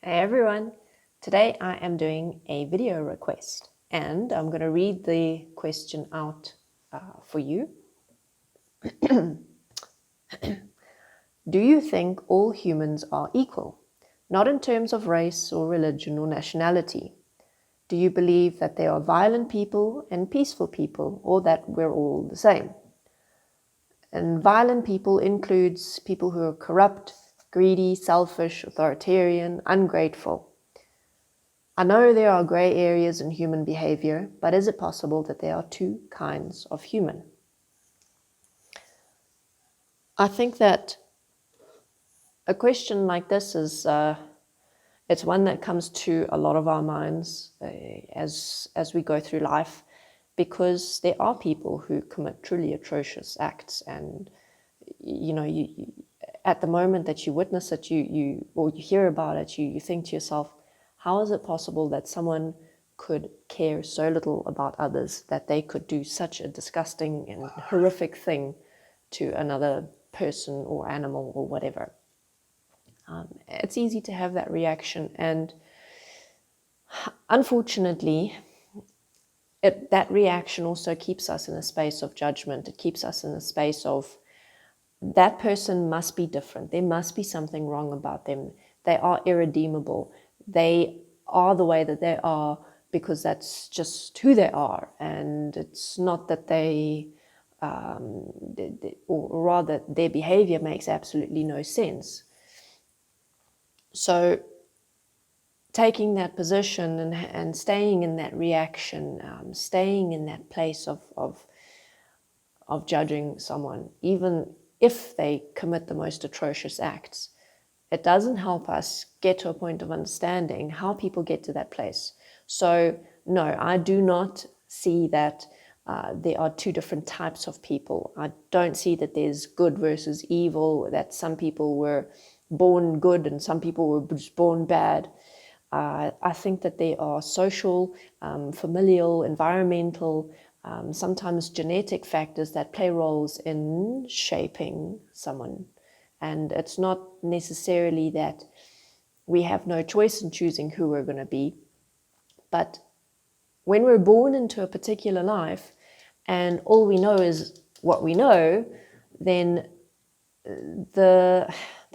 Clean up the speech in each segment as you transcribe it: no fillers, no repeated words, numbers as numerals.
Hey everyone, today I am doing a video request and I'm going to read the question out for you. Do you think all humans are equal? Not in terms of race or religion or nationality. Do you believe that there are violent people and peaceful people, or that we're all the same? And violent people includes people who are corrupt, greedy, selfish, authoritarian, ungrateful. I know there are grey areas in human behavior, but is it possible that there are two kinds of human? I think that a question like this is, it's one that comes to a lot of our minds as we go through life, because there are people who commit truly atrocious acts, and you at the moment that you witness it, or you hear about it, you think to yourself, how is it possible that someone could care so little about others that they could do such a disgusting and horrific thing to another person or animal or whatever? It's easy to have that reaction, and unfortunately, that reaction also keeps us in a space of judgment. It keeps us in a space of, that person must be different. There must be something wrong about them. They are irredeemable. They are the way that they are because that's just who they are. And it's not that or rather their behavior makes absolutely no sense. So taking that position and staying in that reaction, staying in that place of judging someone, even if they commit the most atrocious acts, it doesn't help us get to a point of understanding how people get to that place. So no, I do not see that there are two different types of people. I don't see that there's good versus evil, that some people were born good and some people were just born bad. I think that there are social, familial, environmental, sometimes genetic factors that play roles in shaping someone. And it's not necessarily that we have no choice in choosing who we're going to be. But when we're born into a particular life and all we know is what we know, then the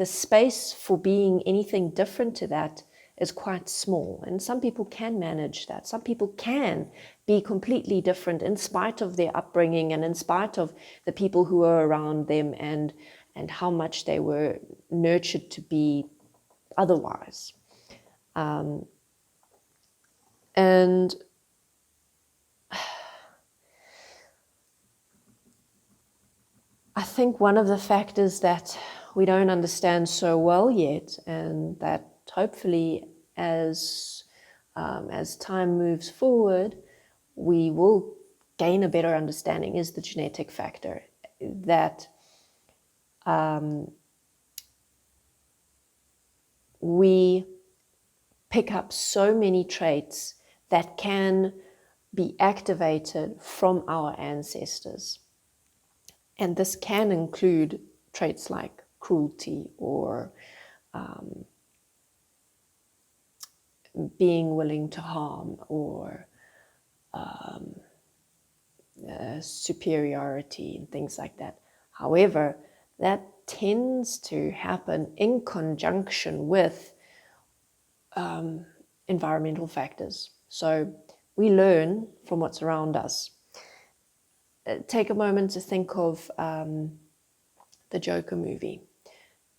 space for being anything different to that is quite small. And some people can manage that. Some people can be completely different in spite of their upbringing and in spite of the people who are around them and how much they were nurtured to be otherwise. And I think one of the factors that we don't understand so well yet, and that hopefully as time moves forward, we will gain a better understanding, is the genetic factor. That we pick up so many traits that can be activated from our ancestors. And this can include traits like cruelty or being willing to harm or superiority and things like that. However, that tends to happen in conjunction with environmental factors. So we learn from what's around us. Take a moment to think of the Joker movie.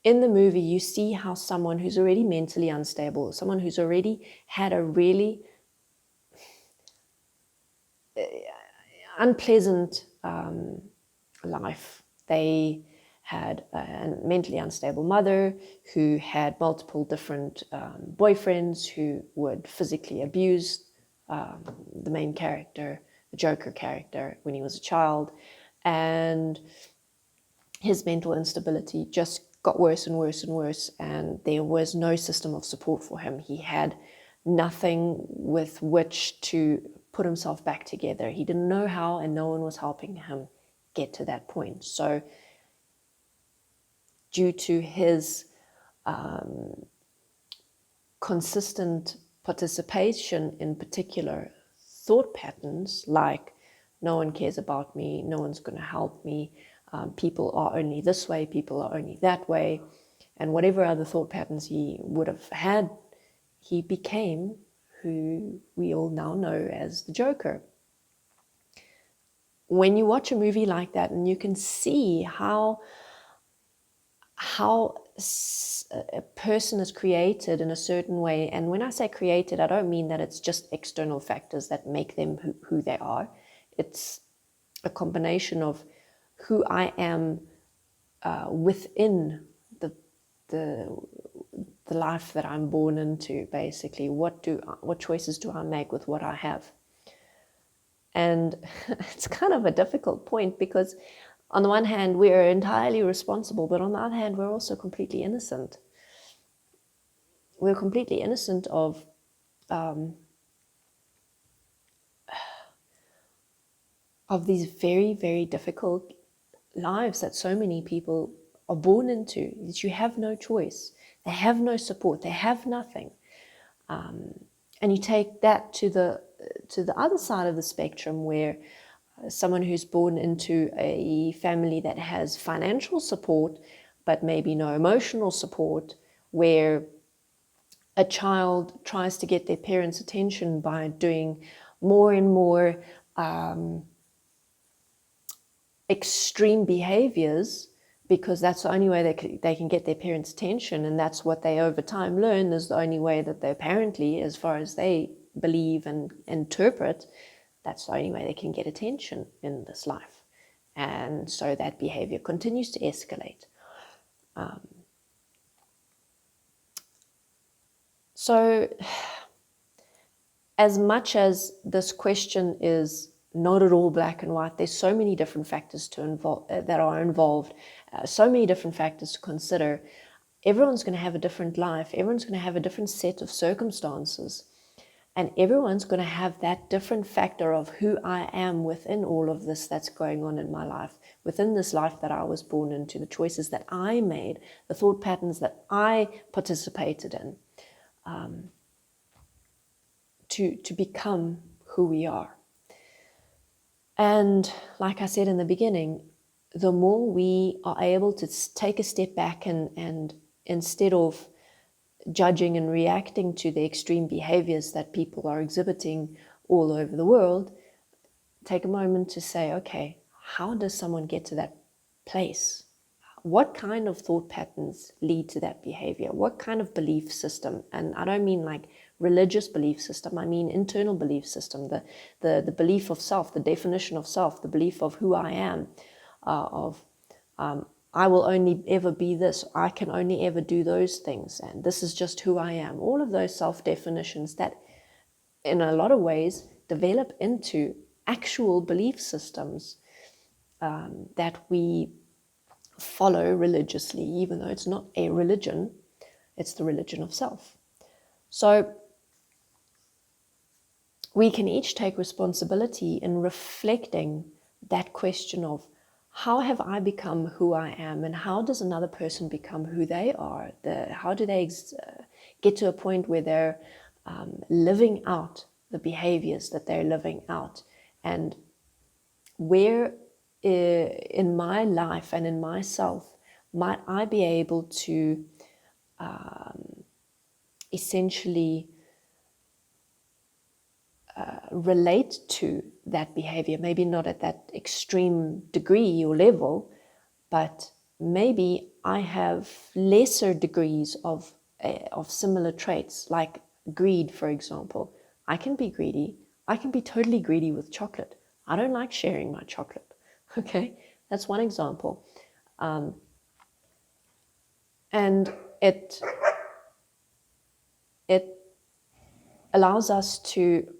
In the movie, you see how someone who's already mentally unstable, someone who's already had a really unpleasant life. They had a mentally unstable mother who had multiple different boyfriends who would physically abuse the main character, the Joker character, when he was a child. And his mental instability just got worse and worse and worse, and there was no system of support for him. He had nothing with which to put himself back together. He didn't know how, and no one was helping him get to that point. So due to his consistent participation in particular thought patterns, like no one cares about me, no one's going to help me, people are only this way, people are only that way, and whatever other thought patterns he would have had, he became who we all now know as the Joker. When you watch a movie like that, and you can see how a person is created in a certain way, and when I say created, I don't mean that it's just external factors that make them who they are. It's a combination of who I am within the life that I'm born into. Basically, what choices do I make with what I have? And it's kind of a difficult point, because on the one hand, we are entirely responsible, but on the other hand, we're also completely innocent. We're completely innocent of these very, very difficult lives that so many people are born into, that you have no choice. They have no support. They have nothing. And you take that to the other side of the spectrum, where someone who's born into a family that has financial support, but maybe no emotional support, where a child tries to get their parents' attention by doing more and more extreme behaviors, because that's the only way they can get their parents' attention, and that's what they over time learn is the only way that they apparently, as far as they believe and interpret, that's the only way they can get attention in this life. And so that behavior continues to escalate. So as much as this question is not at all black and white, there's so many different factors that are involved, so many different factors to consider. Everyone's going to have a different life. Everyone's going to have a different set of circumstances. And everyone's going to have that different factor of who I am within all of this that's going on in my life, within this life that I was born into, the choices that I made, the thought patterns that I participated in, to become who we are. And like I said in the beginning, the more we are able to take a step back and instead of judging and reacting to the extreme behaviors that people are exhibiting all over the world, take a moment to say, okay, how does someone get to that place? What kind of thought patterns lead to that behavior? What kind of belief system? And I don't mean like religious belief system, I mean internal belief system, the belief of self, the definition of self, the belief of who I am, I will only ever be this, I can only ever do those things, and this is just who I am. All of those self-definitions that in a lot of ways develop into actual belief systems that we follow religiously, even though it's not a religion, it's the religion of self. So we can each take responsibility in reflecting that question of, how have I become who I am, and how does another person become who they are? How do they get to a point where they're living out the behaviors that they're living out? And where in my life and in myself might I be able to essentially relate to that behavior, maybe not at that extreme degree or level, but maybe I have lesser degrees of similar traits, like greed, for example. I can be greedy. I can be totally greedy with chocolate. I don't like sharing my chocolate. Okay, that's one example. And it allows us to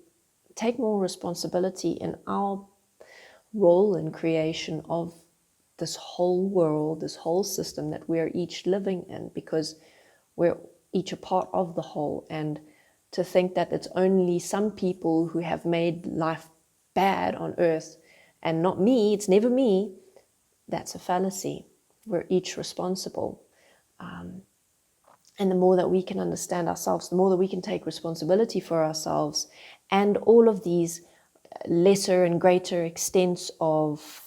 take more responsibility in our role in creation of this whole world, this whole system that we're each living in, because we're each a part of the whole. And to think that it's only some people who have made life bad on earth and not me, it's never me, that's a fallacy. We're each responsible. And the more that we can understand ourselves, the more that we can take responsibility for ourselves and all of these lesser and greater extents of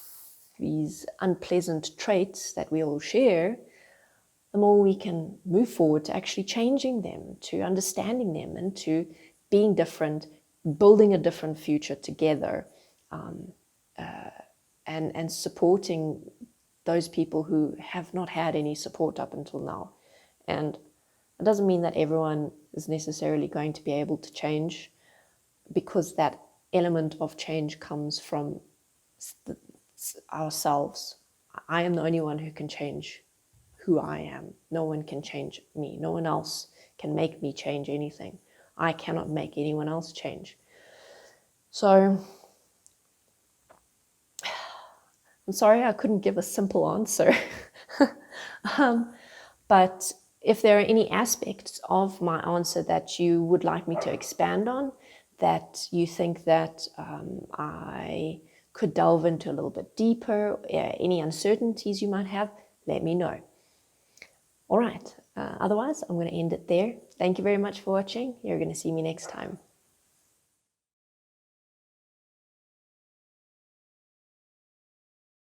these unpleasant traits that we all share, the more we can move forward to actually changing them, to understanding them, and to being different, building a different future together, and supporting those people who have not had any support up until now. And it doesn't mean that everyone is necessarily going to be able to change, because that element of change comes from ourselves. I am the only one who can change who I am. No one can change me. No one else can make me change anything. I cannot make anyone else change. So I'm sorry I couldn't give a simple answer. But if there are any aspects of my answer that you would like me to expand on, that you think that I could delve into a little bit deeper, any uncertainties you might have, let me know. All right. Otherwise, I'm going to end it there. Thank you very much for watching. You're going to see me next time.